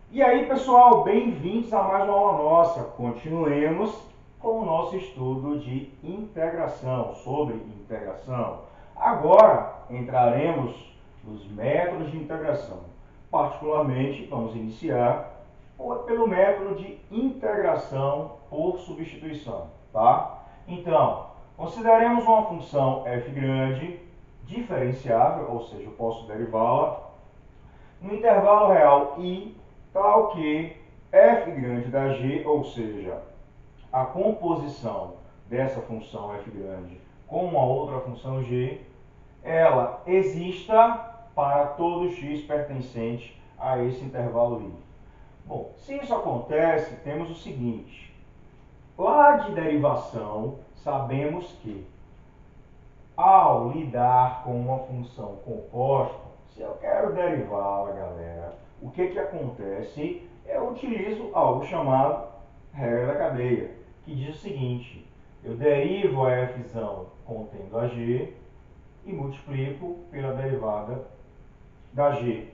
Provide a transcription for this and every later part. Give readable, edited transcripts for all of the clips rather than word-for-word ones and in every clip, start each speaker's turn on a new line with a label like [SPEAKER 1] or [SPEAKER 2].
[SPEAKER 1] E aí, pessoal, bem-vindos a mais uma aula nossa. Continuemos com o nosso estudo de integração, sobre integração. Agora entraremos nos métodos de integração. Particularmente, vamos iniciar pelo método de integração por substituição, tá? Então, consideremos uma função f grande diferenciável, ou seja, eu posso derivá-la no intervalo real I, tal que f grande da g, ou seja, a composição dessa função f grande com uma outra função g, ela exista para todo x pertencente a esse intervalo I. Bom, se isso acontece, temos o seguinte: lá de derivação, sabemos que ao lidar com uma função composta, se eu quero derivá-la, galera, o que acontece? Eu utilizo algo chamado regra da cadeia, que diz o seguinte: eu derivo a f contendo a g e multiplico pela derivada da g.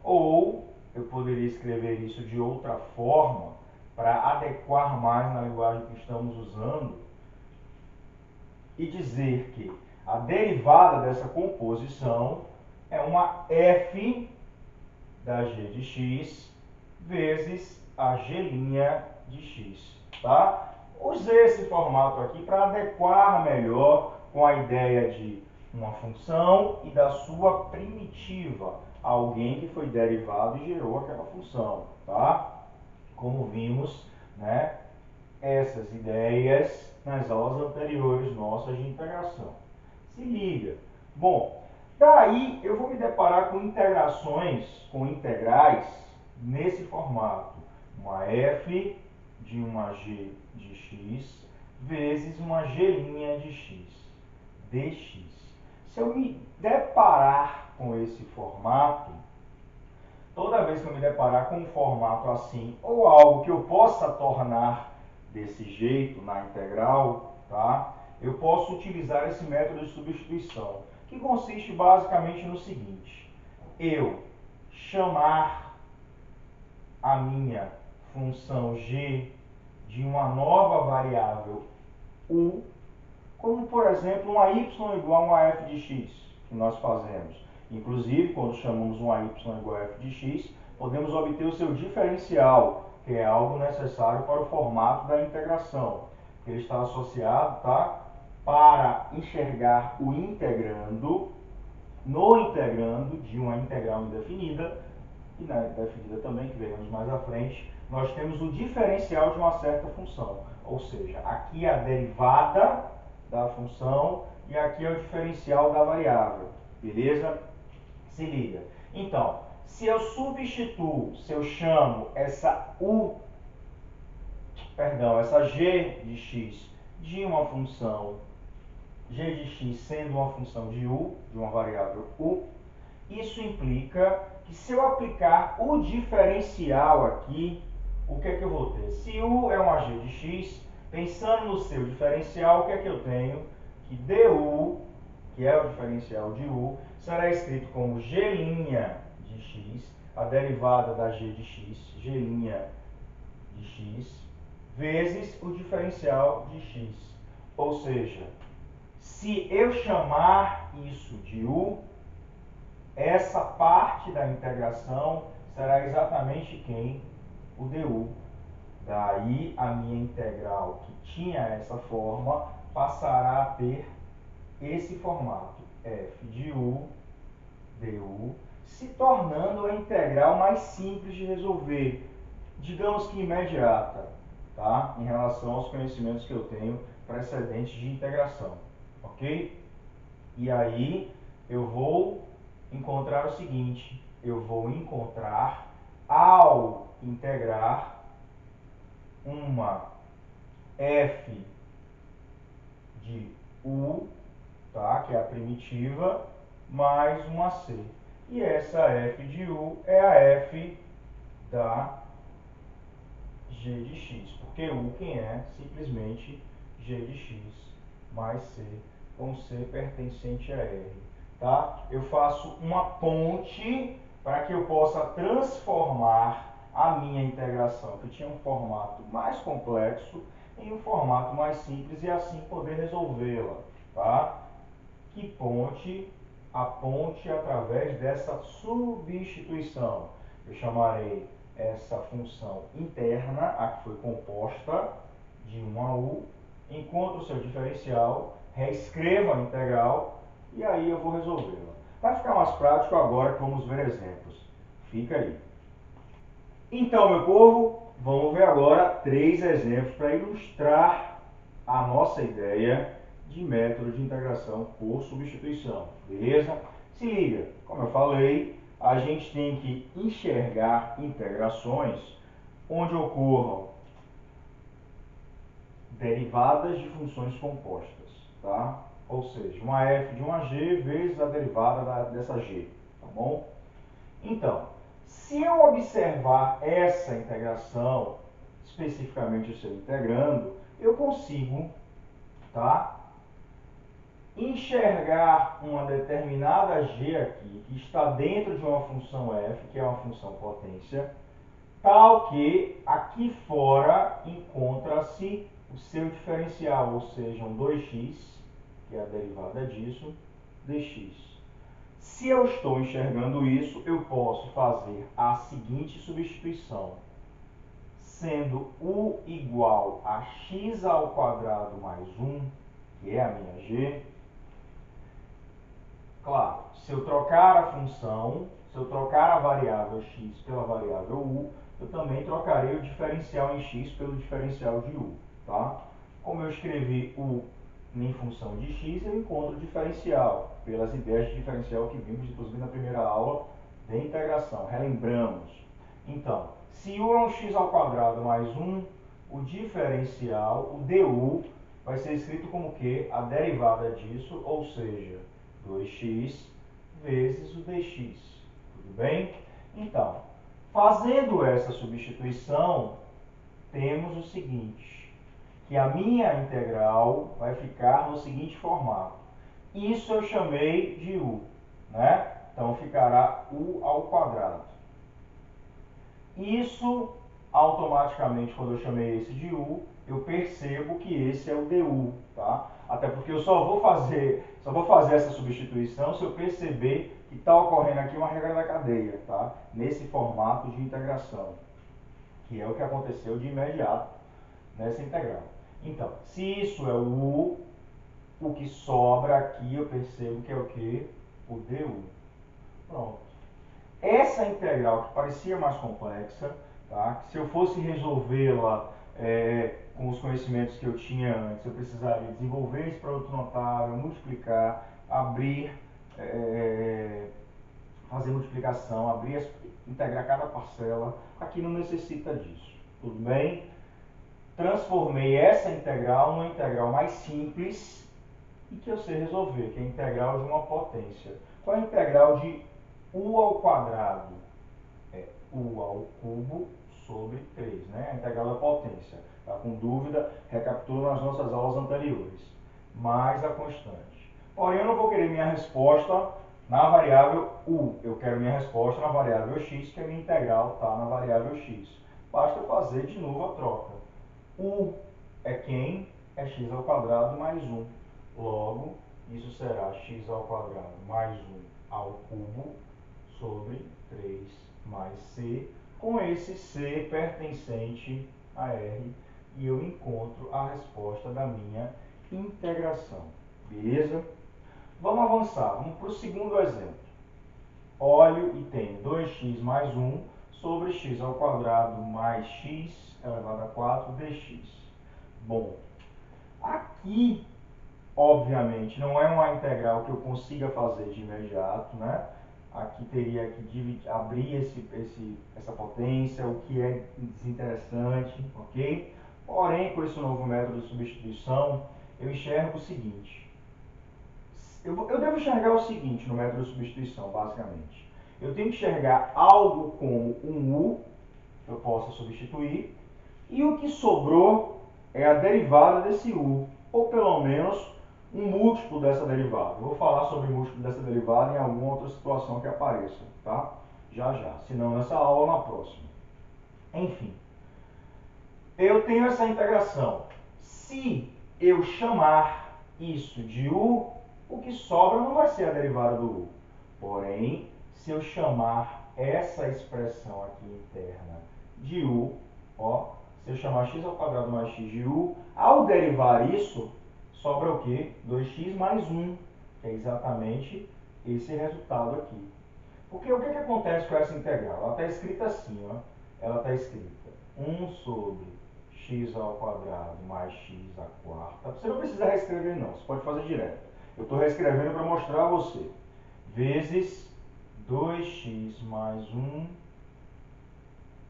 [SPEAKER 1] Ou eu poderia escrever isso de outra forma, para adequar mais na linguagem que estamos usando, e dizer que a derivada dessa composição é uma f da g de x vezes a g' de x, tá? Usei esse formato aqui para adequar melhor com a ideia de uma função e da sua primitiva, alguém que foi derivado e gerou aquela função, tá? Como vimos, né, essas ideias nas aulas anteriores nossas de integração. Se liga. Bom, daí eu vou me deparar com integrações, com integrais, nesse formato. Uma f de uma g de x vezes uma g' de x, dx. Se eu me deparar com esse formato, toda vez que eu me deparar com um formato assim, ou algo que eu possa tornar desse jeito na integral, tá? Eu posso utilizar esse método de substituição, que consiste basicamente no seguinte: eu chamar a minha função g de uma nova variável u, como por exemplo uma y igual a uma f de x, que nós fazemos. Inclusive, quando chamamos uma y igual a f de x, podemos obter o seu diferencial, que é algo necessário para o formato da integração. Ele está associado, tá, para enxergar o integrando, no integrando de uma integral indefinida, e na indefinida também, que veremos mais à frente, nós temos o diferencial de uma certa função. Ou seja, aqui é a derivada da função e aqui é o diferencial da variável. Beleza? Se liga. Então, se eu substituo, se eu chamo essa essa g de x de uma função g de x sendo uma função de u, de uma variável u, isso implica que se eu aplicar o diferencial aqui, o que é que eu vou ter? Se u é uma g de x, pensando no seu diferencial, o que é que eu tenho? Que du, que é o diferencial de u, será escrito como g' de x, a derivada da g de x, g' de x, vezes o diferencial de x. Ou seja, se eu chamar isso de u, essa parte da integração será exatamente quem? O du. Daí a minha integral, que tinha essa forma, passará a ter esse formato, f de u du, se tornando a integral mais simples de resolver, digamos que imediata, tá? Em relação aos conhecimentos que eu tenho precedentes de integração, ok? E aí eu vou encontrar o seguinte: eu vou encontrar, ao integrar, uma f de u, tá? Que é a primitiva, mais uma c. E essa f de u é a f da g de x, porque u quem é? Simplesmente g de x mais c, com c pertencente a r. Tá? Eu faço uma ponte para que eu possa transformar a minha integração, que tinha um formato mais complexo, em um formato mais simples e assim poder resolvê-la, tá? Que aponte através dessa substituição. Eu chamarei essa função interna, a que foi composta de 1 a u, encontre o seu diferencial, reescreva a integral e aí eu vou resolvê-la. Vai ficar mais prático agora que vamos ver exemplos. Fica aí. Então, meu povo, vamos ver agora 3 exemplos para ilustrar a nossa ideia de método de integração por substituição, beleza? Se liga, como eu falei, a gente tem que enxergar integrações onde ocorram derivadas de funções compostas, tá? Ou seja, uma f de uma g vezes a derivada dessa g, tá bom? Então, se eu observar essa integração, especificamente o seu integrando, eu consigo, tá, enxergar uma determinada g aqui, que está dentro de uma função f, que é uma função potência, tal que aqui fora encontra-se o seu diferencial, ou seja, um 2x, que é a derivada disso, dx. Se eu estou enxergando isso, eu posso fazer a seguinte substituição. Sendo u igual a x ao quadrado mais 1, que é a minha g, claro, se eu trocar a função, se eu trocar a variável x pela variável u, eu também trocarei o diferencial em x pelo diferencial de u, tá? Como eu escrevi u em função de x, eu encontro o diferencial, pelas ideias de diferencial que vimos, inclusive, na primeira aula de integração. Relembramos. Então, se u é um x ao quadrado mais 1, o diferencial, o du, vai ser escrito como o quê? A derivada disso, ou seja, 2x vezes o dx. Tudo bem? Então, fazendo essa substituição, temos o seguinte, que a minha integral vai ficar no seguinte formato. Isso eu chamei de u, né? Então, ficará u ao quadrado. Isso, automaticamente, quando eu chamei esse de u, eu percebo que esse é o du, tá? Até porque eu só vou fazer essa substituição se eu perceber que está ocorrendo aqui uma regra da cadeia, tá? Nesse formato de integração, que é o que aconteceu de imediato nessa integral. Então, se isso é o que sobra aqui eu percebo que é o que? O du. Pronto. Essa integral que parecia mais complexa, tá? Se eu fosse resolvê-la com os conhecimentos que eu tinha antes, eu precisaria desenvolver esse produto notável, multiplicar, abrir, fazer multiplicação, integrar cada parcela. Aqui não necessita disso, tudo bem? Transformei essa integral numa integral mais simples e que eu sei resolver, que é a integral de uma potência. Qual é a integral de u ao quadrado? É u ao cubo sobre 3, né? A integral da potência. Tá com dúvida? Recapitula nas nossas aulas anteriores. Mais a constante. Porém, eu não vou querer minha resposta na variável u. Eu quero minha resposta na variável x, que a minha integral está na variável x. Basta fazer de novo a troca. U é quem? É x ao quadrado mais 1. Logo, isso será x ao quadrado mais 1 ao cubo sobre 3 mais c, com esse c pertencente a R, e eu encontro a resposta da minha integração. Beleza? Vamos avançar, vamos para o segundo exemplo. Olho e tenho 2x mais 1 sobre x ao quadrado mais x elevado a 4 dx. Bom, aqui, obviamente, não é uma integral que eu consiga fazer de imediato, né? Aqui teria que abrir essa potência, o que é desinteressante, ok? Porém, com esse novo método de substituição, eu enxergo o seguinte. Eu devo enxergar o seguinte no método de substituição, basicamente. Eu tenho que enxergar algo como um u, que eu possa substituir, e o que sobrou é a derivada desse u, ou pelo menos um múltiplo dessa derivada. Eu vou falar sobre o múltiplo dessa derivada em alguma outra situação que apareça, tá? Já já. Se não nessa aula, na próxima. Enfim, eu tenho essa integração. Se eu chamar isso de u, o que sobra não vai ser a derivada do u. Porém, se eu chamar essa expressão aqui interna de u, ó, se eu chamar x ao quadrado mais x de u, ao derivar isso, sobra o quê? 2x mais 1, que é exatamente esse resultado aqui. Porque o que acontece com essa integral? Ela está escrita assim, ó. Ela está escrita 1 sobre x ao quadrado mais x à quarta. Você não precisa reescrever não, você pode fazer direto. Eu estou reescrevendo para mostrar a você. Vezes 2x mais 1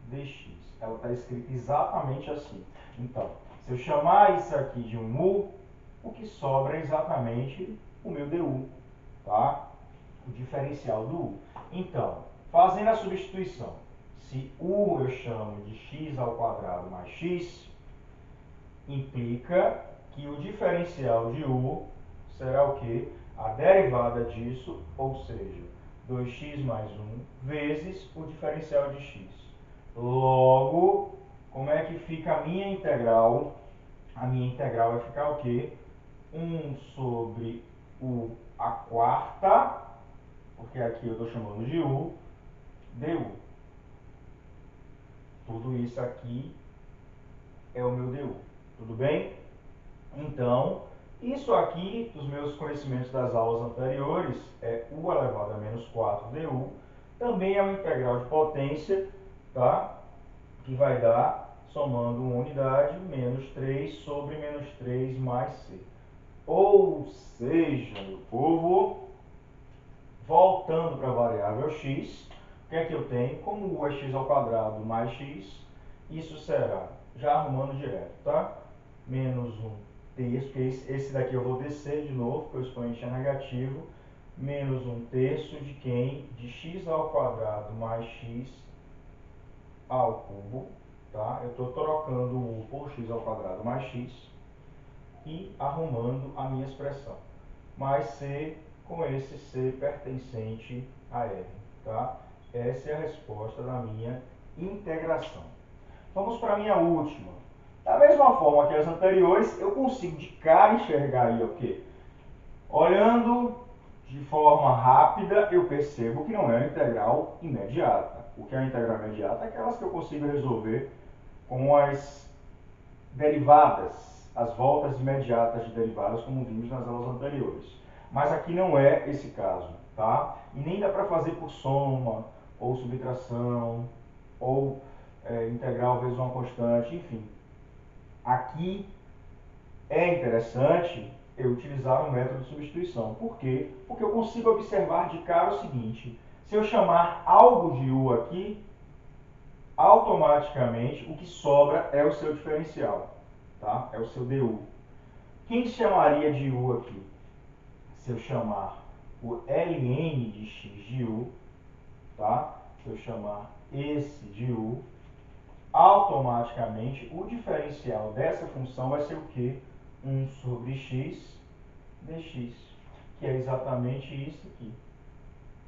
[SPEAKER 1] dx. Ela está escrita exatamente assim. Então, se eu chamar isso aqui de um u, o que sobra é exatamente o meu du, tá? O diferencial do u. Então, fazendo a substituição, se u eu chamo de x ao quadrado mais x, implica que o diferencial de u será o quê? A derivada disso, ou seja, 2x mais 1 vezes o diferencial de x. Logo, como é que fica a minha integral? A minha integral vai ficar o quê? 1 sobre u à quarta, porque aqui eu estou chamando de u, du. Tudo isso aqui é o meu du. Tudo bem? Então, isso aqui, dos meus conhecimentos das aulas anteriores, é u elevado a menos 4 du. Também é uma integral de potência, tá? Que vai dar, somando uma unidade, menos 3 sobre menos 3 mais c. Ou seja, meu povo, voltando para a variável x, o que é que eu tenho? Como u é x ao quadrado mais x, isso será, já arrumando direto, tá? Menos 1 terço, que esse daqui eu vou descer de novo, porque o expoente é negativo, menos 1 terço de quem? De x ao quadrado mais x ao cubo, tá? Eu estou trocando o u por x ao quadrado mais x e arrumando a minha expressão. Mais c com esse c pertencente a R, tá? Essa é a resposta da minha integração. Vamos para a minha última. Da mesma forma que as anteriores, eu consigo de cara enxergar aí o quê? Olhando de forma rápida, eu percebo que não é uma integral imediata. O que é uma integral imediata é aquelas que eu consigo resolver com as derivadas, as voltas imediatas de derivadas, como vimos nas aulas anteriores. Mas aqui não é esse caso, tá? E nem dá para fazer por soma, ou subtração, ou integral vezes uma constante, enfim. Aqui é interessante eu utilizar o método de substituição. Por quê? Porque eu consigo observar de cara o seguinte: se eu chamar algo de u aqui, automaticamente o que sobra é o seu diferencial, tá? É o seu du. Quem chamaria de u aqui? Se eu chamar o ln de x de u, tá? Se eu chamar esse de u, automaticamente o diferencial dessa função vai ser o quê? 1 sobre x dx, que é exatamente isso aqui.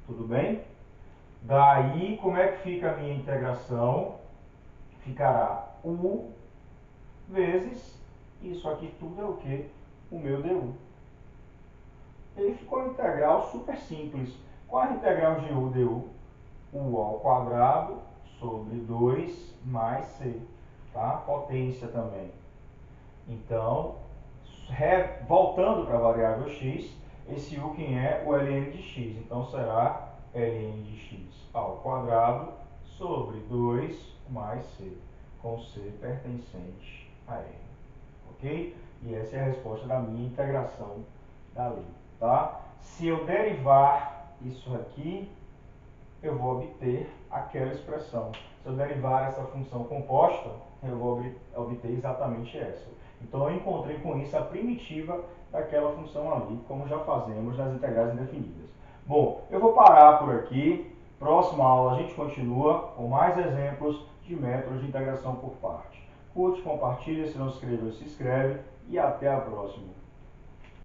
[SPEAKER 1] Tudo bem? Daí, como é que fica a minha integração? Ficará u vezes, isso aqui tudo é o quê? O meu du. E aí ficou uma integral super simples. Qual é a integral de u du? U ao quadrado sobre 2 mais c, tá? Potência também. Então, voltando para a variável x, esse u quem é? O ln de x. Então, será ln de x ao quadrado sobre 2 mais c, com c pertencente a r. Ok? E essa é a resposta da minha integração da lei. Tá? Se eu derivar isso aqui, eu vou obter aquela expressão. Se eu derivar essa função composta, eu vou obter exatamente essa. Então, eu encontrei com isso a primitiva daquela função ali, como já fazemos nas integrais indefinidas. Bom, eu vou parar por aqui. Próxima aula a gente continua com mais exemplos de métodos de integração por parte. Curte, compartilha, se não se inscreveu, se inscreve e até a próxima.